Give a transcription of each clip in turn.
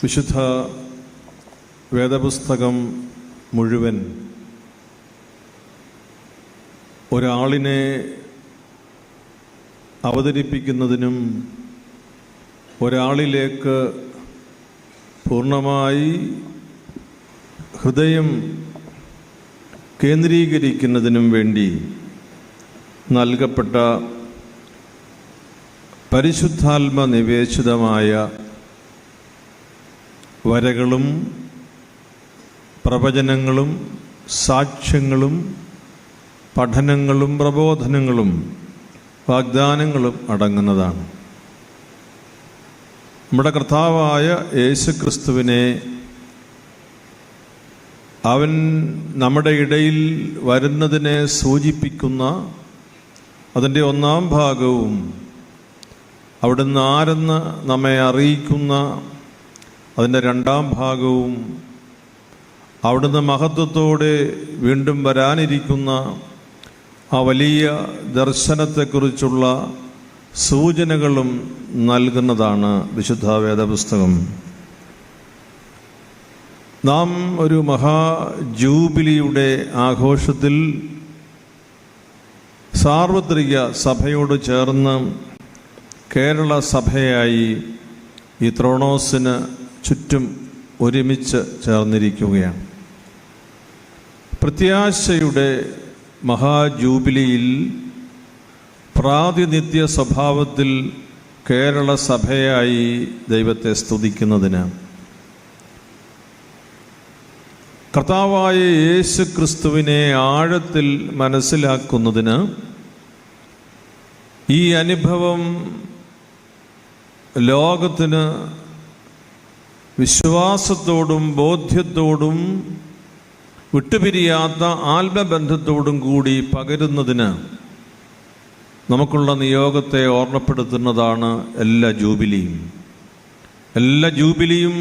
വിശുദ്ധ വേദപുസ്തകം മുഴുവൻ ഒരാളിനെ അവതരിപ്പിക്കുന്നതിനും ഒരാളിലേക്ക് പൂർണ്ണമായി ഹൃദയം കേന്ദ്രീകരിക്കുന്നതിനും വേണ്ടി നൽകപ്പെട്ട പരിശുദ്ധാത്മ നിവേശിതമായ വരകളും പ്രവചനങ്ങളും സാക്ഷ്യങ്ങളും പഠനങ്ങളും പ്രബോധനങ്ങളും വാഗ്ദാനങ്ങളും അടങ്ങുന്നതാണ്. നമ്മുടെ കർത്താവായ യേശുക്രിസ്തുവിനെ അവൻ നമ്മുടെ ഇടയിൽ വരുന്നതിനെ സൂചിപ്പിക്കുന്ന അതിൻ്റെ ഒന്നാം ഭാഗവും അവിടുന്ന് ആരെന്ന് നമ്മെ അറിയിക്കുന്ന അതിൻ്റെ രണ്ടാം ഭാഗവും അവിടുന്ന് മഹത്വത്തോടെ വീണ്ടും വരാനിരിക്കുന്ന ആ വലിയ ദർശനത്തെക്കുറിച്ചുള്ള സൂചനകളും നൽകുന്നതാണ് വിശുദ്ധ വേദപുസ്തകം. നാം ഒരു മഹാജൂബിലിയുടെ ആഘോഷത്തിൽ സാർവത്രിക സഭയോട് ചേർന്ന് കേരള സഭയായി ഈ ത്രോണോസിന് ചുറ്റും ഒരുമിച്ച് ചേർന്നിരിക്കുകയാണ്. പ്രത്യാശയുടെ മഹാജൂബിലിയിൽ പ്രാതിനിധ്യ സ്വഭാവത്തിൽ കേരള സഭയായി ദൈവത്തെ സ്തുതിക്കുന്നതിന് കർത്താവായ യേശു ക്രിസ്തുവിനെ ആഴത്തിൽ മനസ്സിലാക്കുന്നതിന് ഈ അനുഭവം ലോകത്തിന് വിശ്വാസത്തോടും ബോധ്യത്തോടും വിട്ടുപിരിയാത്ത ആത്മബന്ധത്തോടും കൂടി പകരുന്നതിന് നമുക്കുള്ള നിയോഗത്തെ ഓർമ്മപ്പെടുത്തുന്നതാണ് എല്ലാ ജൂബിലിയും. എല്ലാ ജൂബിലിയും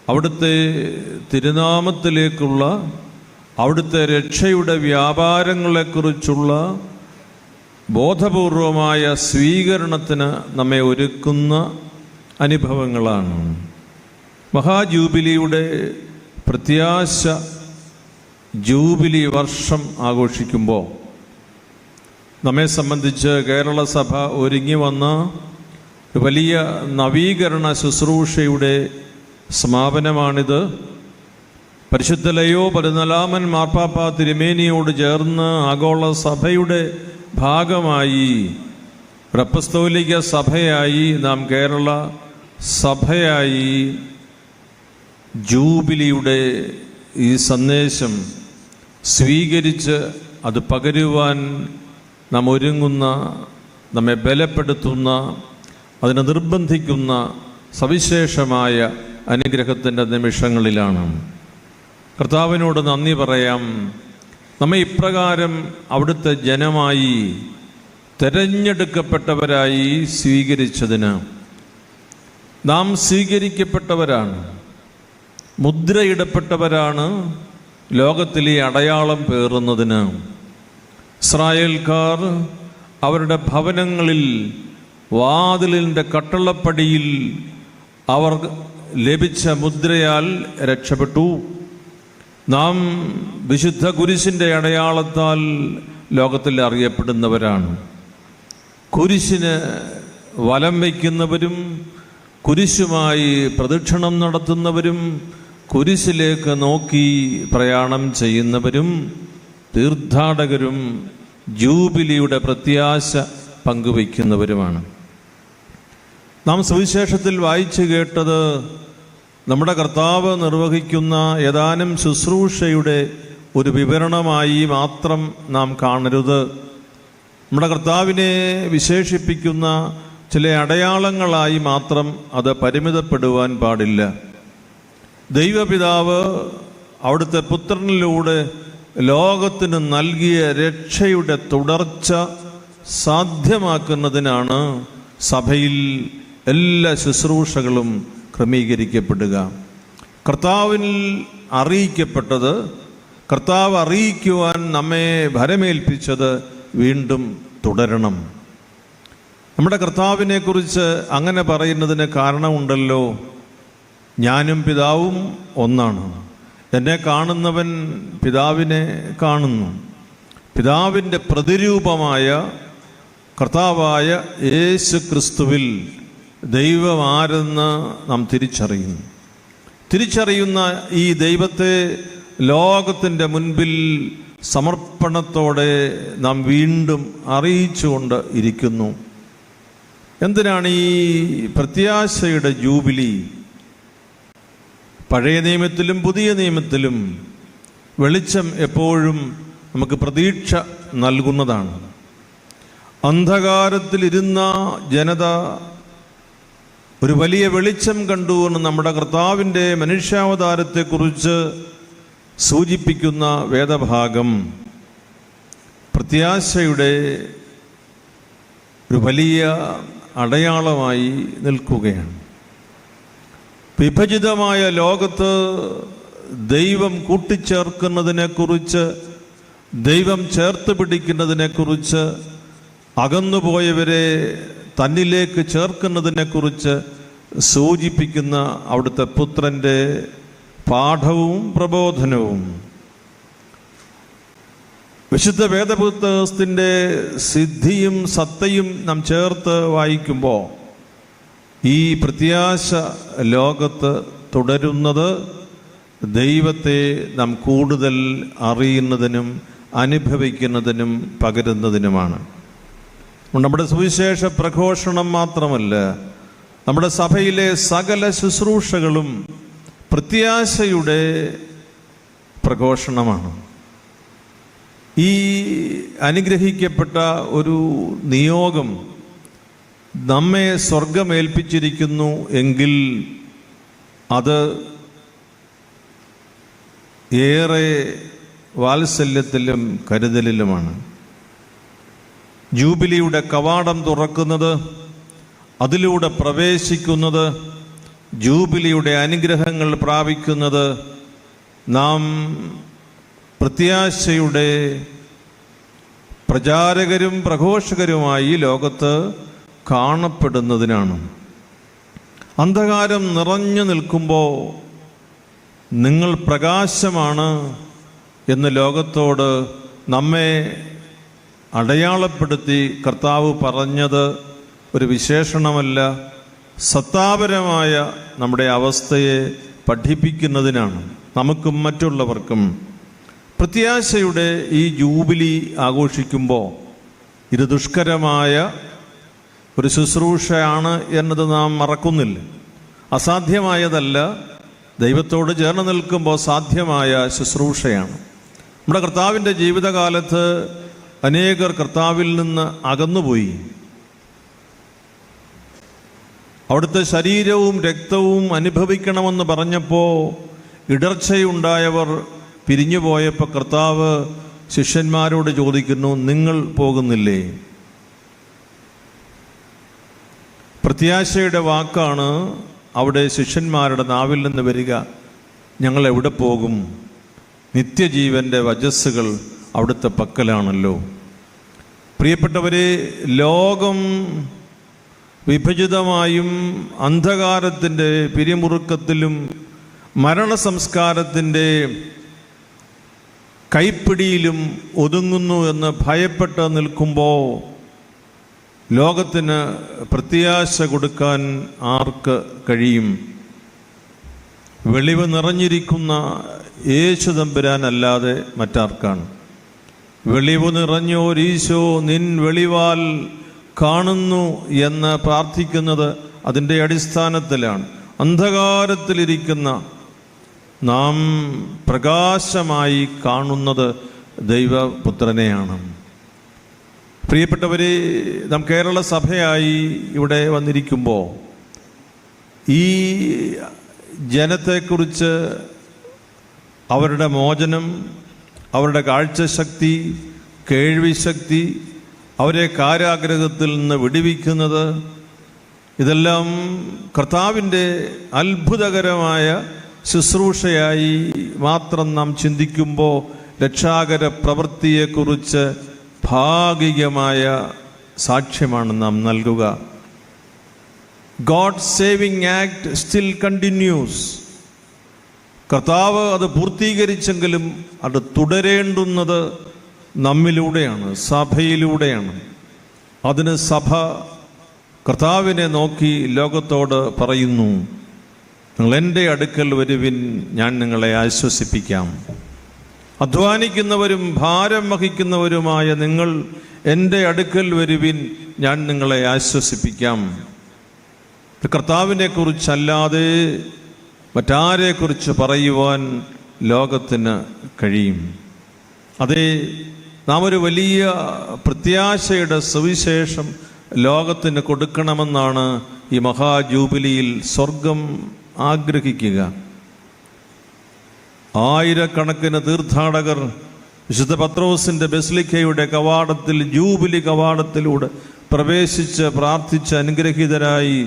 അവിടുത്തെ തിരുനാമത്തിലേക്കുള്ള അവിടുത്തെ രക്ഷയുടെ വ്യാപാരങ്ങളെക്കുറിച്ചുള്ള ബോധപൂർവമായ സ്വീകരണത്തിന് നമ്മെ ഒരുക്കുന്ന അനുഭവങ്ങളാണ്. മഹാജൂബിലിയുടെ പ്രത്യാശ ജൂബിലി വർഷം ആഘോഷിക്കുമ്പോൾ നമ്മെ സംബന്ധിച്ച് കേരള സഭ ഒരുങ്ങി വന്ന വലിയ നവീകരണ ശുശ്രൂഷയുടെ സമാപനമാണിത്. പരിശുദ്ധ ലയോ 14 മാർപ്പാപ്പ തിരുമേനിയോട് ചേർന്ന് ആഗോള സഭയുടെ ഭാഗമായി അപ്പസ്തോലിക സഭയായി നാം കേരള സഭയായി ജൂബിലിയുടെ ഈ സന്ദേശം സ്വീകരിച്ച് അത് പകരുവാൻ നാം ഒരുങ്ങുന്ന, നമ്മെ ബലപ്പെടുത്തുന്ന, അതിനെ നിർബന്ധിക്കുന്ന സവിശേഷമായ അനുഗ്രഹത്തിൻ്റെ നിമിഷങ്ങളിലാണ്. കർത്താവിനോട് നന്ദി പറയാം. നമ്മെ ഇപ്രകാരം അവിടുത്തെ ജനമായി തെരഞ്ഞെടുക്കപ്പെട്ടവരായി സ്വീകരിച്ചതിന്. നാം സ്വീകരിക്കപ്പെട്ടവരാണ്, മുദ്രയിടപ്പെട്ടവരാണ് ലോകത്തിലെ അടയാളം പേറുന്നതിന്. ഇസ്രായേൽക്കാർ അവരുടെ ഭവനങ്ങളിൽ വാതിലിൻ്റെ കട്ടളപ്പടിയിൽ അവർ ലഭിച്ച മുദ്രയാൽ രക്ഷപ്പെട്ടു. നാം വിശുദ്ധ കുരിശിൻ്റെ അടയാളത്താൽ ലോകത്തിൽ അറിയപ്പെടുന്നവരാണ്. കുരിശിന് വലം വയ്ക്കുന്നവരും കുരിശുമായി പ്രദക്ഷിണം നടത്തുന്നവരും കുരിശിലേക്ക് നോക്കി പ്രയാണം ചെയ്യുന്നവരും തീർത്ഥാടകരും ജൂബിലിയുടെ പ്രത്യാശ പങ്കുവയ്ക്കുന്നവരുമാണ്. നാം സുവിശേഷത്തിൽ വായിച്ചു കേട്ടത് നമ്മുടെ കർത്താവ് നിർവഹിക്കുന്ന ഏതാനും ശുശ്രൂഷയുടെ ഒരു വിവരണമായി മാത്രം നാം കാണരുത്. നമ്മുടെ കർത്താവിനെ വിശേഷിപ്പിക്കുന്ന ചില അടയാളങ്ങളായി മാത്രം അത് പരിമിതപ്പെടുവാൻ പാടില്ല. ദൈവപിതാവ് അവിടുത്തെ പുത്രനിലൂടെ ലോകത്തിന് നൽകിയ രക്ഷയുടെ തുടർച്ച സാധ്യമാക്കുന്നതിനാണ് സഭയിൽ എല്ലാ ശുശ്രൂഷകളും ക്രമീകരിക്കപ്പെടുക. കർത്താവിൽ അറിയിക്കപ്പെട്ടത്, കർത്താവ് അറിയിക്കുവാൻ നമ്മെ ഭരമേൽപ്പിച്ചത് വീണ്ടും തുടരണം. നമ്മുടെ കർത്താവിനെ കുറിച്ച് അങ്ങനെ പറയുന്നതിന് കാരണമുണ്ടല്ലോ. ഞാനും പിതാവും ഒന്നാണ്. എന്നെ കാണുന്നവൻ പിതാവിനെ കാണുന്നു. പിതാവിൻ്റെ പ്രതിരൂപമായ കർത്താവായ യേശു ക്രിസ്തുവിൽ ദൈവം ആരെന്ന് നാം തിരിച്ചറിയുന്ന ഈ ദൈവത്തെ ലോകത്തിൻ്റെ മുൻപിൽ സമർപ്പണത്തോടെ നാം വീണ്ടും അറിയിച്ചുകൊണ്ട് ഇരിക്കുന്നു. എന്തിനാണ് ഈ പ്രത്യാശയുടെ ജൂബിലി? പഴയ നിയമത്തിലും പുതിയ നിയമത്തിലും വെളിച്ചം എപ്പോഴും നമുക്ക് പ്രതീക്ഷ നൽകുന്നതാണ്. അന്ധകാരത്തിലിരുന്ന ജനത ഒരു വലിയ വെളിച്ചം കണ്ടു എന്ന് നമ്മുടെ കർത്താവിൻ്റെ മനുഷ്യാവതാരത്തെക്കുറിച്ച് സൂചിപ്പിക്കുന്ന വേദഭാഗം പ്രത്യാശയുടെ ഒരു വലിയ അടയാളമായി നിൽക്കുകയാണ്. വിഭജിതമായ ലോകത്ത് ദൈവം കൂട്ടിച്ചേർക്കുന്നതിനെക്കുറിച്ച്, ദൈവം ചേർത്ത് പിടിക്കുന്നതിനെക്കുറിച്ച്, അകന്നുപോയവരെ തന്നിലേക്ക് ചേർക്കുന്നതിനെക്കുറിച്ച് സൂചിപ്പിക്കുന്ന അവിടുത്തെ പുത്രൻ്റെ പാഠവും പ്രബോധനവും വിശുദ്ധ വേദപുസ്തകത്തിൻ്റെ സിദ്ധിയും സത്തയും നാം ചേർത്ത് വായിക്കുമ്പോൾ ഈ പ്രത്യാശ ലോകത്ത് തുടരുന്നത് ദൈവത്തെ നാം കൂടുതൽ അറിയുന്നതിനും അനുഭവിക്കുന്നതിനും പകരുന്നതിനുമാണ്. നമ്മുടെ സുവിശേഷ പ്രഘോഷണം മാത്രമല്ല, നമ്മുടെ സഭയിലെ സകല ശുശ്രൂഷകളും പ്രത്യാശയുടെ പ്രഘോഷണമാണ്. ഈ അനുഗ്രഹിക്കപ്പെട്ട ഒരു നിയോഗം നമ്മെ സ്വർഗമേൽപ്പിച്ചിരിക്കുന്നു എങ്കിൽ അത് ഏറെ വാത്സല്യത്തിലും കരുതലിലുമാണ്. ജൂബിലിയുടെ കവാടം തുറക്കുന്നത്, അതിലൂടെ പ്രവേശിക്കുന്നത്, ജൂബിലിയുടെ അനുഗ്രഹങ്ങൾ പ്രാപിക്കുന്നത് നാം പ്രത്യാശയുടെ പ്രചാരകരും പ്രഘോഷകരുമായി ലോകത്ത് കാണപ്പെടുന്നതിനാണ്. അന്ധകാരം നിറഞ്ഞു നിൽക്കുമ്പോൾ നിങ്ങൾ പ്രകാശമാണ് എന്ന് ലോകത്തോട് നമ്മെ അടയാളപ്പെടുത്തി കർത്താവ് പറഞ്ഞത് ഒരു വിശേഷണമല്ല, സത്താപരമായ നമ്മുടെ അവസ്ഥയെ പഠിപ്പിക്കുന്നതിനാണ്. നമുക്കും മറ്റുള്ളവർക്കും പ്രത്യാശയുടെ ഈ ജൂബിലി ആഘോഷിക്കുമ്പോൾ ഇത് ദുഷ്കരമായ ഒരു ശുശ്രൂഷയാണ് എന്നത് നാം മറക്കുന്നില്ല. അസാധ്യമായതല്ല, ദൈവത്തോട് ചേർന്ന് നിൽക്കുമ്പോൾ സാധ്യമായ ശുശ്രൂഷയാണ്. നമ്മുടെ കർത്താവിൻ്റെ ജീവിതകാലത്ത് അനേകർ കർത്താവിൽ നിന്ന് അകന്നുപോയി. അവിടുത്തെ ശരീരവും രക്തവും അനുഭവിക്കണമെന്ന് പറഞ്ഞപ്പോൾ ഇടർച്ചയുണ്ടായവർ പിരിഞ്ഞുപോയപ്പോൾ കർത്താവ് ശിഷ്യന്മാരോട് ചോദിക്കുന്നു, നിങ്ങൾ പോകുന്നില്ലേ? പ്രത്യാശയുടെ വാക്കാണ് അവിടെ ശിഷ്യന്മാരുടെ നാവിൽ നിന്ന് വരിക. ഞങ്ങൾ എവിടെ പോകും? നിത്യജീവൻ്റെ വചസ്സുകൾ അവിടുത്തെ പക്കലാണല്ലോ. പ്രിയപ്പെട്ടവരെ, ലോകം വിഭജിതമായും അന്ധകാരത്തിൻ്റെ പിരിമുറുക്കത്തിലും മരണസംസ്കാരത്തിൻ്റെ കൈപ്പിടിയിലും ഒതുങ്ങുന്നു എന്ന് ഭയപ്പെട്ട് നിൽക്കുമ്പോൾ ലോകത്തിന് പ്രത്യാശ കൊടുക്കാൻ ആർക്ക് കഴിയും? വെളിവ് നിറഞ്ഞിരിക്കുന്ന യേശു തമ്പുരാൻ അല്ലാതെ മറ്റാർക്കാണ്? വെളിവ് നിറഞ്ഞോരീശോ നിൻ വെളിവാൽ കാണുന്നു എന്ന് പ്രാർത്ഥിക്കുന്നത് അതിൻ്റെ അടിസ്ഥാനത്തിലാണ്. അന്ധകാരത്തിലിരിക്കുന്ന നാം പ്രകാശമായി കാണുന്നത് ദൈവപുത്രനെയാണ്. പ്രിയപ്പെട്ടവരെ, നാം കേരള സഭയായി ഇവിടെ വന്നിരിക്കുമ്പോൾ ഈ ജനത്തെക്കുറിച്ച്, അവരുടെ മോചനം, അവരുടെ കാഴ്ചശക്തി, കേൾവിശക്തി, അവരെ കാരാഗ്രഹത്തിൽ നിന്ന് വിടുവിക്കുന്നത്, ഇതെല്ലാം കർത്താവിൻ്റെ അത്ഭുതകരമായ ശുശ്രൂഷയായി മാത്രം നാം ചിന്തിക്കുമ്പോൾ രക്ഷാകര പ്രവൃത്തിയെക്കുറിച്ച് ഭാഗികമായ സാക്ഷ്യമാണ് നാം നൽകുക. God's saving act still continues. കർത്താവ് അത് പൂർത്തീകരിച്ചെങ്കിലും അത് തുടരേണ്ടുന്നത് നമ്മിലൂടെയാണ്, സഭയിലൂടെയാണ്. അതിന് സഭ കർത്താവിനെ നോക്കി ലോകത്തോട് പറയുന്നു, നിങ്ങൾ എൻ്റെ അടുക്കൽ വരുവിൻ, ഞാൻ നിങ്ങളെ ആശ്വസിപ്പിക്കാം. അധ്വാനിക്കുന്നവരും ഭാരം വഹിക്കുന്നവരുമായ നിങ്ങൾ എൻ്റെ അടുക്കൽ വരുവിൻ, ഞാൻ നിങ്ങളെ ആശ്വസിപ്പിക്കാം. കർത്താവിനെ കുറിച്ചല്ലാതെ മറ്റാരെക്കുറിച്ച് പറയുവാൻ ലോകത്തിന് കഴിയും? അതേ, നാം ഒരു വലിയ പ്രത്യാശയുടെ സുവിശേഷം ലോകത്തിന് കൊടുക്കണമെന്നാണ് ഈ മഹാജൂബിലിയിൽ സ്വർഗം ആഗ്രഹിക്കുക. ആയിരക്കണക്കിന് തീർത്ഥാടകർ വിശുദ്ധ പത്രോസിന്റെ ബസിലിക്കയുടെ കവാടത്തിൽ, ജൂബിലി കവാടത്തിലൂടെ പ്രവേശിച്ച് പ്രാർത്ഥിച്ച് അനുഗ്രഹീതരായി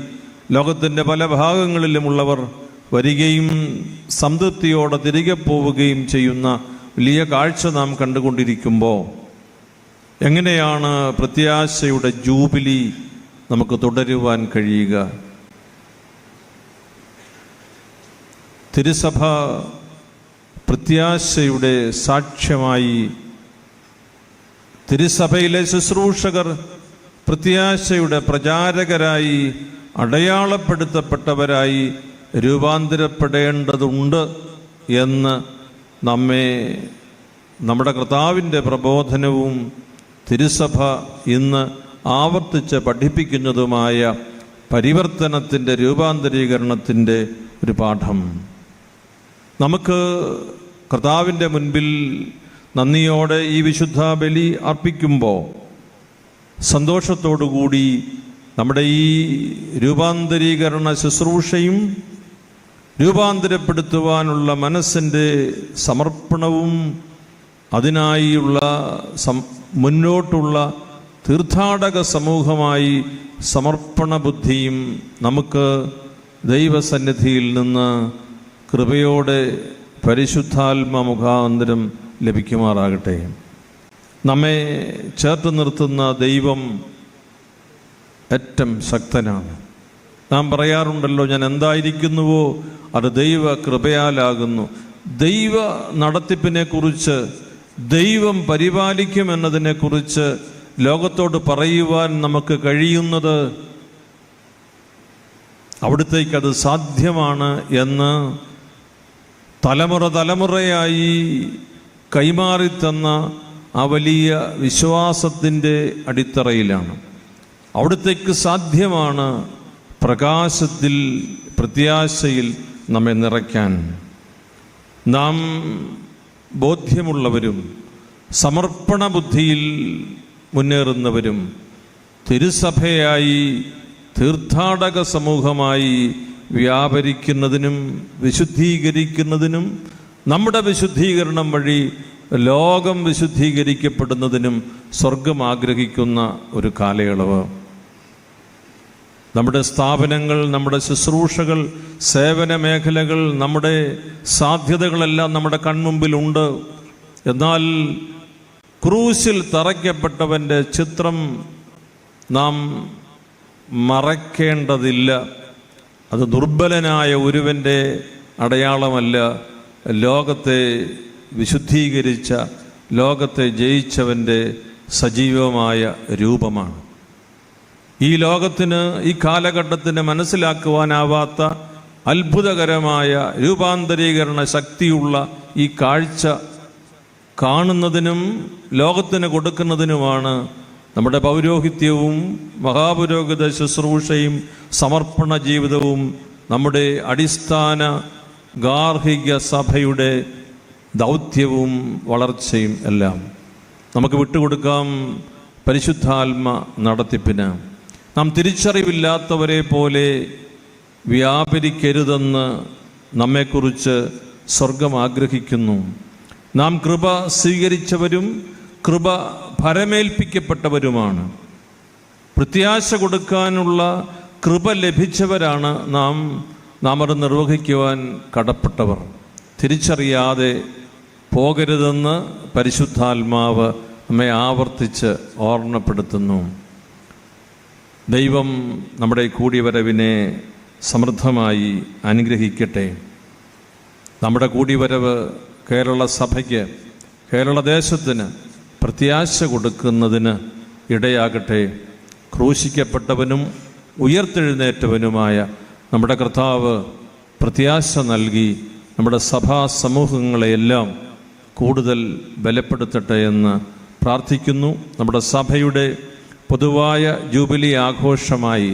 ലോകത്തിൻ്റെ പല ഭാഗങ്ങളിലുമുള്ളവർ വരികയും സംതൃപ്തിയോടെ തിരികെ പോവുകയും ചെയ്യുന്ന വലിയ കാഴ്ച നാം കണ്ടുകൊണ്ടിരിക്കുമ്പോൾ എങ്ങനെയാണ് പ്രത്യാശയുടെ ജൂബിലി നമുക്ക് തുടരുവാൻ കഴിയുക? തിരുസഭ പ്രത്യാശയുടെ സാക്ഷ്യമായി, തിരുസഭയിലെ ശുശ്രൂഷകർ പ്രത്യാശയുടെ പ്രചാരകരായി, അടയാളപ്പെടുത്തപ്പെട്ടവരായി രൂപാന്തരപ്പെടേണ്ടതുണ്ട് എന്ന് നമ്മെ നമ്മുടെ കർത്താവിൻ്റെ പ്രബോധനവും തിരുസഭ ഇന്ന് ആവർത്തിച്ച് പഠിപ്പിക്കുന്നതുമായ പരിവർത്തനത്തിൻ്റെ, രൂപാന്തരീകരണത്തിൻ്റെ ഒരു പാഠം. നമുക്ക് കർത്താവിൻ്റെ മുൻപിൽ നന്ദിയോടെ ഈ വിശുദ്ധ ബലി അർപ്പിക്കുമ്പോൾ സന്തോഷത്തോടുകൂടി നമ്മുടെ ഈ രൂപാന്തരീകരണ ശുശ്രൂഷയും രൂപാന്തരപ്പെടുത്തുവാനുള്ള മനസ്സിൻ്റെ സമർപ്പണവും അതിനായുള്ള മുന്നോട്ടുള്ള തീർത്ഥാടക സമൂഹമായി സമർപ്പണ ബുദ്ധിയും നമുക്ക് ദൈവസന്നിധിയിൽ നിന്ന് കൃപയോടെ പരിശുദ്ധാത്മ മുഖാന്തരം ലഭിക്കുമാറാകട്ടെ. നമ്മെ ചേർത്ത് നിർത്തുന്ന ദൈവം ഏറ്റവും ശക്തനാണ്. നാം പറയാറുണ്ടല്ലോ, ഞാൻ എന്തായിരിക്കുന്നുവോ അത് ദൈവ കൃപയാലാകുന്നു. ദൈവ നടത്തിപ്പിനെക്കുറിച്ച്, ദൈവം പരിപാലിക്കുമെന്നതിനെക്കുറിച്ച് ലോകത്തോട് പറയുവാൻ നമുക്ക് കഴിയുന്നത് അവിടുത്തേക്കത് സാധ്യമാണ് എന്ന് തലമുറയായി കൈമാറിത്തന്ന ആ വലിയ വിശ്വാസത്തിൻ്റെ അടിത്തറയിലാണ്. അവിടുത്തേക്ക് സാധ്യമാണ് പ്രകാശത്തിൽ, പ്രത്യാശയിൽ നമ്മെ നിറയ്ക്കാൻ. നാം ബോധ്യമുള്ളവരും സമർപ്പണ ബുദ്ധിയിൽ മുന്നേറുന്നവരും തിരുസഭയായി, തീർത്ഥാടക സമൂഹമായി വ്യാപരിക്കുന്നതിനും വിശുദ്ധീകരിക്കുന്നതിനും, നമ്മുടെ വിശുദ്ധീകരണം വഴി ലോകം വിശുദ്ധീകരിക്കപ്പെടുന്നതിനും സ്വർഗം ആഗ്രഹിക്കുന്ന ഒരു കാലയളവ്. നമ്മുടെ സ്ഥാപനങ്ങൾ, നമ്മുടെ ശുശ്രൂഷകൾ, സേവന മേഖലകൾ, നമ്മുടെ സാധ്യതകളെല്ലാം നമ്മുടെ കൺമുമ്പിലുണ്ട്. എന്നാൽ ക്രൂശിൽ തറയ്ക്കപ്പെട്ടവൻ്റെ ചിത്രം നാം മറയ്ക്കേണ്ടതില്ല. അത് ദുർബലനായ ഒരുവൻ്റെ അടയാളമല്ല, ലോകത്തെ വിശുദ്ധീകരിച്ച, ലോകത്തെ ജയിച്ചവൻ്റെ സജീവമായ രൂപമാണ്. ഈ ലോകത്തിന്, ഈ കാലഘട്ടത്തിന് മനസ്സിലാക്കുവാനാവാത്ത അത്ഭുതകരമായ രൂപാന്തരീകരണ ശക്തിയുള്ള ഈ കാഴ്ച കാണുന്നതിനും ലോകത്തിന് കൊടുക്കുന്നതിനുമാണ് നമ്മുടെ പൗരോഹിത്യവും മഹാപുരോഹിത ശുശ്രൂഷയും സമർപ്പണ ജീവിതവും നമ്മുടെ അടിസ്ഥാന ഗാർഹിക സഭയുടെ ദൗത്യവും വളർച്ചയും എല്ലാം. നമുക്ക് വിട്ടുകൊടുക്കാം പരിശുദ്ധാത്മ നടത്തിപ്പിന്. നാം തിരിച്ചറിവില്ലാത്തവരെ പോലെ വ്യാപരിക്കരുതെന്ന് നമ്മെക്കുറിച്ച് സ്വർഗം ആഗ്രഹിക്കുന്നു. നാം കൃപ സ്വീകരിച്ചവരും കൃപ ഭരമേൽപ്പിക്കപ്പെട്ടവരുമാണ്. പ്രത്യാശ കൊടുക്കാനുള്ള കൃപ ലഭിച്ചവരാണ് നാം അത് നിർവഹിക്കുവാൻ കടപ്പെട്ടവർ. തിരിച്ചറിയാതെ പോകരുതെന്ന് പരിശുദ്ധാത്മാവ് നമ്മെ ആവർത്തിച്ച് ഓർമ്മപ്പെടുത്തുന്നു. ദൈവം നമ്മുടെ കൂടിവരവിനെ സമൃദ്ധമായി അനുഗ്രഹിക്കട്ടെ. നമ്മുടെ കൂടിവരവ് കേരള സഭയ്ക്ക്, കേരള ദേശത്തിന് പ്രത്യാശ കൊടുക്കുന്നതിന് ഇടയാകട്ടെ. ക്രൂശിക്കപ്പെട്ടവനും ഉയർത്തെഴുന്നേറ്റവനുമായ നമ്മുടെ കർത്താവ് പ്രത്യാശ നൽകി നമ്മുടെ സഭാ സമൂഹങ്ങളെയെല്ലാം കൂടുതൽ ബലപ്പെടുത്തട്ടെ എന്ന് പ്രാർത്ഥിക്കുന്നു. നമ്മുടെ സഭയുടെ പൊതുവായ ജൂബിലി ആഘോഷമായി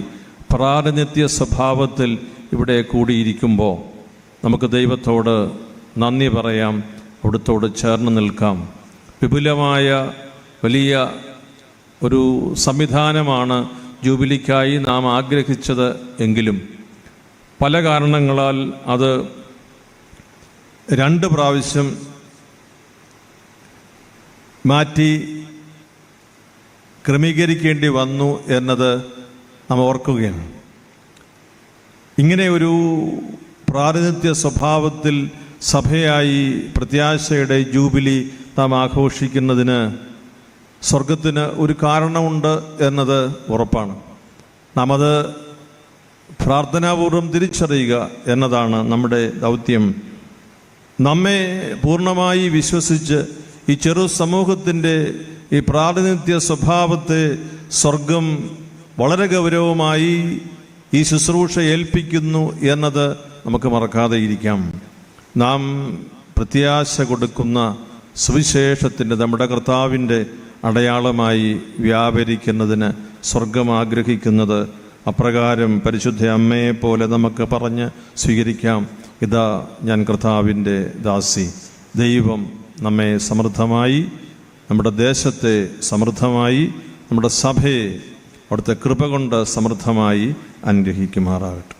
പ്രാതിനിധ്യ സ്വഭാവത്തിൽ ഇവിടെ കൂടിയിരിക്കുമ്പോൾ നമുക്ക് ദൈവത്തോട് നന്ദി പറയാം, അവിടുത്തോട് ചേർന്ന് നിൽക്കാം. വിപുലമായ വലിയ ഒരു സംവിധാനമാണ് ജൂബിലിക്കായി നാം ആഗ്രഹിച്ചത് എങ്കിലും പല കാരണങ്ങളാൽ അത് 2 പ്രാവശ്യം മാറ്റി ക്രമീകരിക്കേണ്ടി വന്നു എന്നത് നാം ഓർക്കുകയാണ്. ഇങ്ങനെ ഒരു പ്രാതിനിധ്യ സ്വഭാവത്തിൽ സഭയായി പ്രത്യാശയുടെ ജൂബിലി നാം ആഘോഷിക്കുന്നതിന് സ്വർഗത്തിന് ഒരു കാരണമുണ്ട് എന്നത് ഉറപ്പാണ്. നാം അത് പ്രാർത്ഥനാപൂർവം തിരിച്ചറിയുക എന്നതാണ് നമ്മുടെ ദൗത്യം. നമ്മെ പൂർണ്ണമായി വിശ്വസിച്ച് ഈ ചെറു സമൂഹത്തിൻ്റെ ഈ പ്രാതിനിധ്യ സ്വഭാവത്തെ സ്വർഗം വളരെ ഗൗരവമായി ഈ ശുശ്രൂഷ ഏൽപ്പിക്കുന്നു എന്നത് നമുക്ക് മറക്കാതെ ഇരിക്കാം. നാം പ്രത്യാശ കൊടുക്കുന്ന സുവിശേഷത്തിൻ്റെ, നമ്മുടെ കർത്താവിൻ്റെ അടയാളമായി വ്യാപരിക്കുന്നതിന് സ്വർഗം ആഗ്രഹിക്കുന്നത് അപ്രകാരം പരിശുദ്ധ അമ്മയെ പോലെ നമുക്ക് പറഞ്ഞ് സ്വീകരിക്കാം. ഇതാ ഞാൻ കർത്താവിൻ്റെ ദാസി. ദൈവം നമ്മെ സമൃദ്ധമായി, നമ്മുടെ ദേശത്തെ സമൃദ്ധമായി, നമ്മുടെ സഭയെ അവിടുത്തെ കൃപ കൊണ്ട് സമൃദ്ധമായി അനുഗ്രഹിക്കുമാറാകട്ടെ.